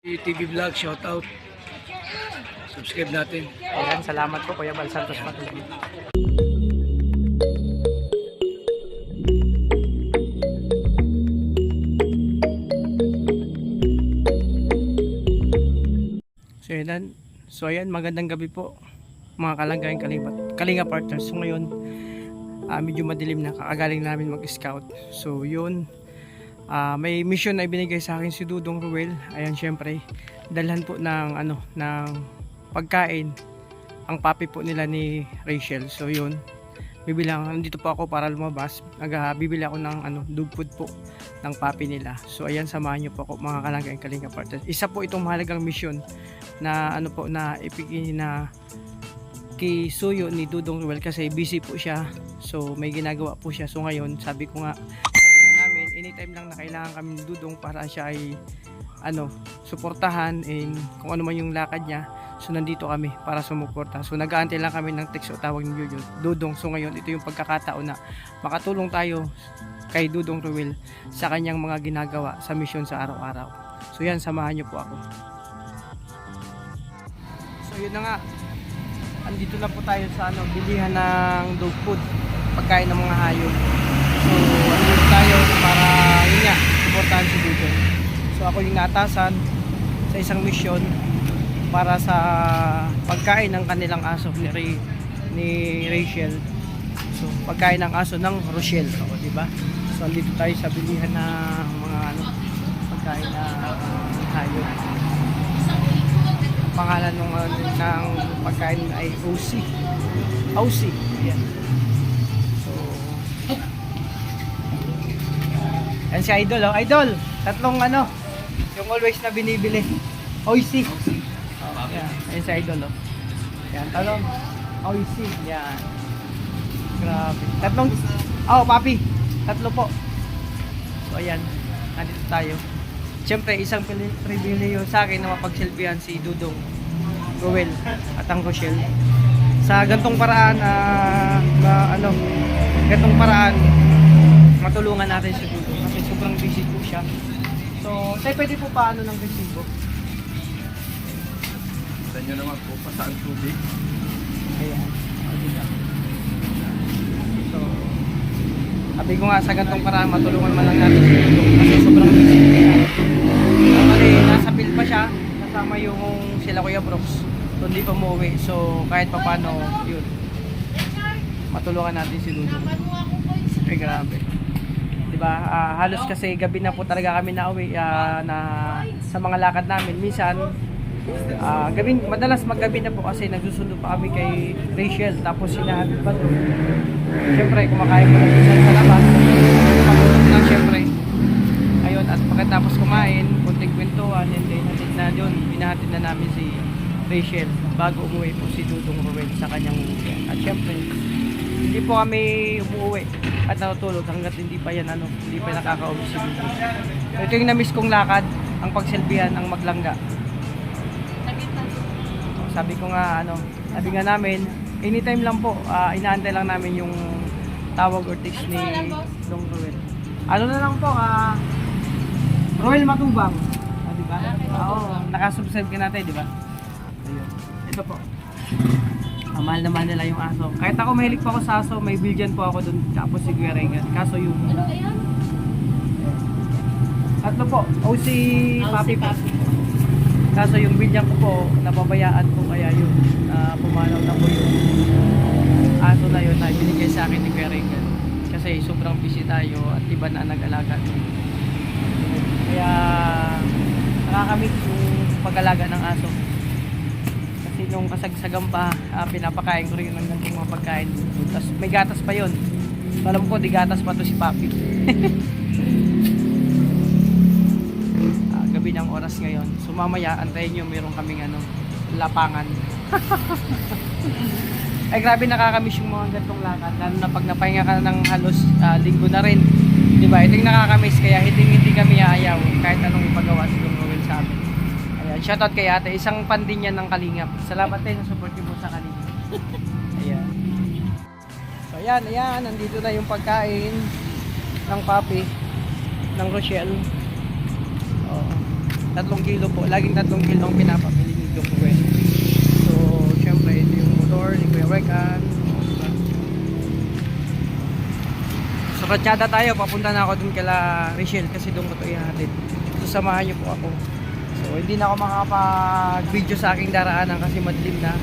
TV Vlog, shout out. Subscribe natin. Ayan, salamat po Kuya Bal Santos Patuloy. So ayan, magandang gabi po mga kalanggang Kalinga Partners. So ngayon, medyo madilim na, kakagaling namin mag-scout. So yun, may mission na ibinigay sa akin si Dudong Ruel. Ayan, syempre dalhan po ng ng pagkain ang papi po nila ni Rachel. So yun, nandito po ako para lumabas. Bibili ako ng dog food po ng papi nila. So ayan, samahan niyo po ako mga kalanggang Kalinga Partners. Isa po itong mahalagang mission na na ipigin na kay Suyo ni Dudong Ruel kasi busy po siya. So may ginagawa po siya. So ngayon, sabi nga namin, anytime lang na kailangan kami ni Dudong para siya ay suportahan and kung ano man yung lakad niya. So nandito kami para sumuporta. So nag-aantay lang kami ng text o tawag ni Dudong. So ngayon, ito yung pagkakataon na makatulong tayo kay Dudong Ruel sa kanyang mga ginagawa sa mission sa araw-araw. So yan, samahan niyo po ako. So yun na nga, andito na po tayo sa bilihan ng dog food, pagkain ng mga hayop. So andito tayo para yun nga, suportahan si Dudong. So ako yung naatasan sa isang mission para sa pagkain ng kanilang aso ni Rachel. So pagkain ng aso ng Rochelle, di ba? So andito tayo sa bilihan ng mga pagkain ng hayop. Pangalan ng pagkain ay OC. Ayan. So yan si Idol, Idol, tatlong yung always na binibili. OC. Yan si Idol, Yan, talong OC. Yan. Grabe. Tatlong, papi. Tatlo po. So ayan, nandito tayo. Siyempre, isang pribileyo sa akin na mapagsilbihan si Dudong Ruel at ang Rochelle. Sa gantong paraan, matulungan natin si Dudong kasi sobrang busy po siya. So, tayo pwede po paano ng resibo? Sa inyo naman po, pasaan tubig. Ayan. So, sabi ko nga sa gantong paraan, matulungan man lang natin si Dudong kasi sobrang busy niya. Kasi nasa field pa siya, kasama yung sila Kuya Brooks. So hindi pa umuwi. So kahit pa paano, yun, matulungan natin si Dudong. Ay grabe. Diba? Halos kasi gabi na po talaga kami nauwi na sa mga lakad namin. Minsan, madalas maggabi na po kasi nagsusundo pa kami kay Rachel. Tapos sinahabit pa doon. Siyempre, kumakain pa lang sa labas. Pagulog lang siyempre. Ayun, at pagkatapos kumain, kunting kwentuhan, and then binahatid na namin si Rachel bago umuwi po si Dudong Ruel sa kanyang uwi. At syempre, hindi po kami umuwi at natutulog hanggat hindi pa nakakauwi si Dudong. So, ito yung na-miss kong lakad, ang pagsilbihan, ang maglangga. Sabi ko nga, sabi nga namin, anytime lang po, inaantay lang namin yung tawag or text ni Dudong Ruel. Na lang po, Royal Matubang. Diba? Oo, nakasubscribe ka natin, diba? Ayun. Ito po. Mahal naman nila yung aso. Kahit ako mahilig po ako sa aso, may billion po ako dun. Tapos si Kuya Regan. Kaso yung... Atlo po. OC Papi po. Kaso yung billion ko po, napabayaan po kaya yun. Pumanaw na po yung aso na yun na binigay sa akin ni Kuya Regan. Kasi sobrang busy tayo at iba na nag-alaga. Kaya nakakamit yung pag-alaga ng aso. Kasi nung kasagsagan pa, pinapakain ko rin ng ganitong mga pagkain. Tapos may gatas pa yun. Alam ko, di gatas pa to si Papi. Gabi ng oras ngayon. So mamaya, antayin nyo, mayroon kaming lapangan. Ay grabe, nakakamiss yung mga ganitong lakad. Lalo na pag napahinga ka ng halos linggo na rin. Diba? Ito yung nakakamiss, kaya hindi kami aayaw kahit anong ipagawa si Dudong Ruel sa amin. Ayan, shoutout kay ate, isang fan din yan ng Kalingap. Salamat din sa support niyo po sa Kalingap. Ayan. So ayan, nandito na yung pagkain ng papi ng Rochelle. 3 kilo po. Laging 3 kilo ang pinapabili ni Doc Gwen. So, syempre, ito yung motor ni Kuya Rekan. Diba? So, katsada tayo. Papunta na ako dun kala Rachel kasi doon ko ito ihatid. So, samahan niyo po ako. So, hindi na ako makapag-video sa aking daraanan kasi madilim na.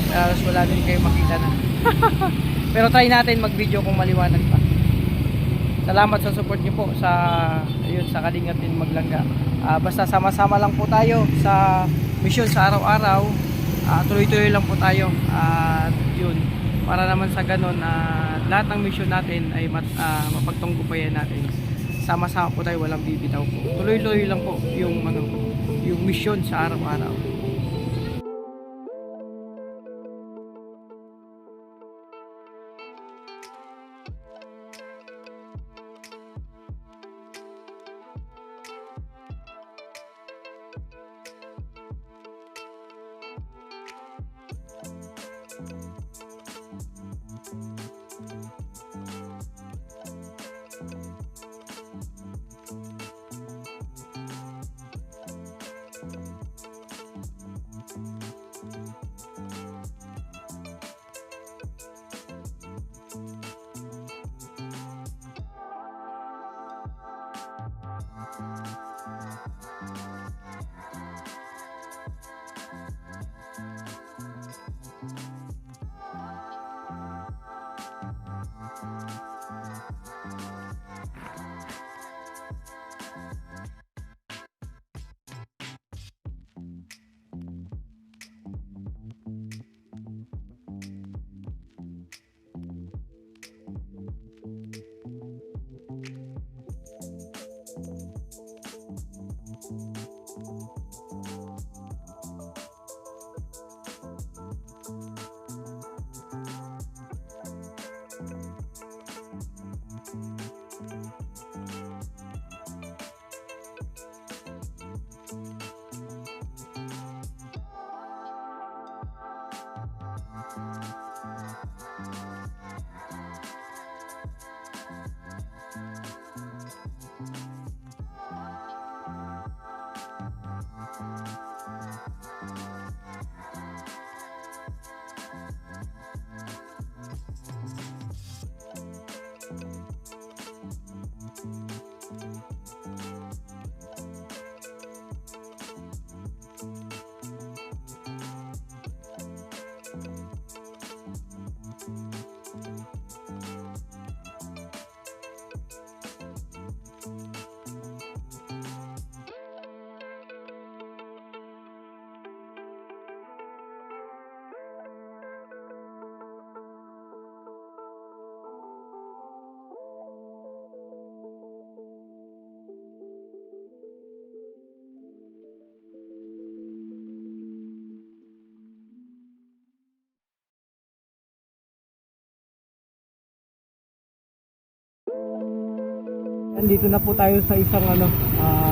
Tapos wala din kayo makita na. Pero try natin mag-video kung maliwanag pa. Salamat sa support niyo po sa sa Kalingap din Maglangga. Basta sama-sama lang po tayo sa mission sa araw-araw. Tuloy-tuloy lang po tayo. At yun, para naman sa ganun lahat ng mission natin ay mapagtunggupayan natin. Sama-sama po tayo, walang bibitaw po. Tuloy-tuloy lang po yung mission sa araw-araw. Nandito na po tayo sa isang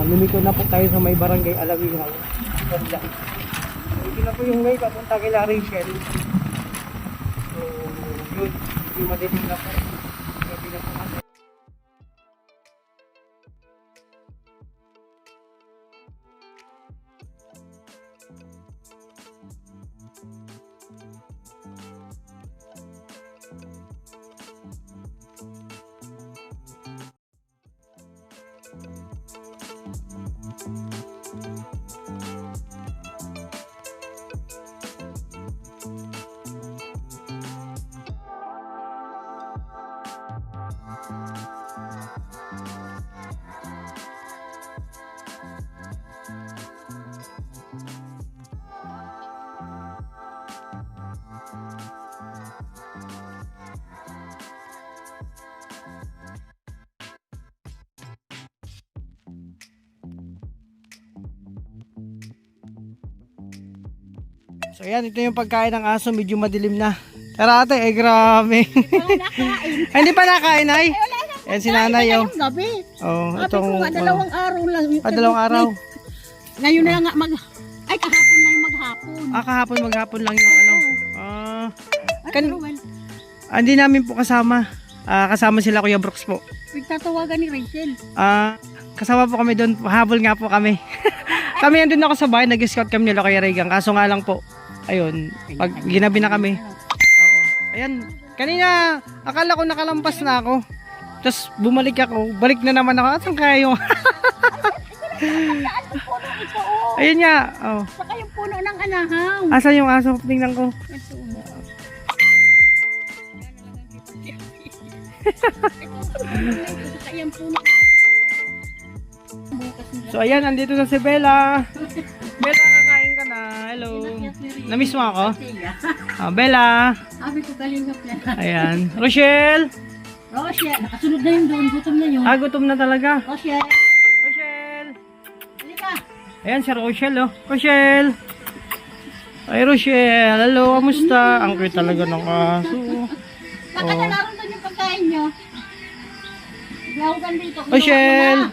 lumiko na po tayo sa may barangay Alawihaw. Ganda. Ito na po yung way papunta kay Rachel. So, yun. Yung madilim na po. Gabi na po kasi. So yan, ito yung pagkain ng aso, medyo madilim na. Pero ate, grabe. Ay, hindi pa nakain ay? Yan si nanay oh. Gabi. Oh, Sabi itong ko nga, dalawang araw lang. dalawang araw. Ngayon na nga ay kahapon na yung maghapon. Kahapon maghapon lang yung ano. Well, Hindi namin po kasama. Kasama sila Kuya Brooks po. pagtatawagan ni Rachel. Kasama po kami doon. Habol nga po kami. Kami andun ako sa bahay, nag-scout kami nila kay Regan. Kaso nga lang po, ayun, pag ginabi na kami. Oo. Ayan, kanina, akala ko nakalampas na ako. Tapos bumalik ako, balik na naman ako. Asan kayo? Ayun nga. Oh. Saka yung puno ng anahaw. Asan yung aso? Tingnan ko. Ito. Saka yung puno. So ayan, andito na si Bella. Bella, kakain ka na. Hello. Namiss mo ako? Bella. Sabi ko kalingap na. Ayan. Rochelle. Rochelle, nakasunod na yun doon. Gutom na yun. Gutom na talaga. Rochelle. Rochelle. Halika. Ayan si Rochelle, oh. Rochelle. Ay, Rochelle. Hello, kamusta? Ang cute talaga ng aso. Baka naroon doon yung pagkain nyo. Lahugan dito. Rochelle.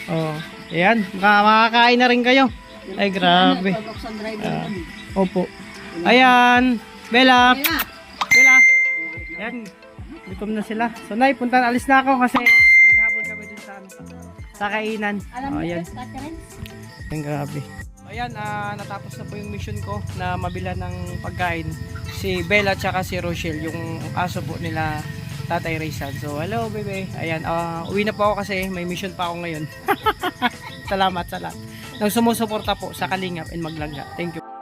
Oh, ayan. Makakain na rin kayo. Ay, grabe. Opo. Ayan. Bella. Bella. Ayan. Gutom na sila. So, Nay, alis na ako kasi maghabol kami dun sa, sa kainan. Alam mo, Ayan. Catherine? Ayan, grabe. Ayan, natapos na po yung mission ko na mabila ng pagkain. Si Bella tsaka si Rochelle, yung aso po nila Tatay Raysan. So, hello, bebe. Ayan, uwi na po ako kasi may mission pa ako ngayon. Salamat sa lahat. Nang sumusuporta po sa Kalingap and Maglangga. Thank you.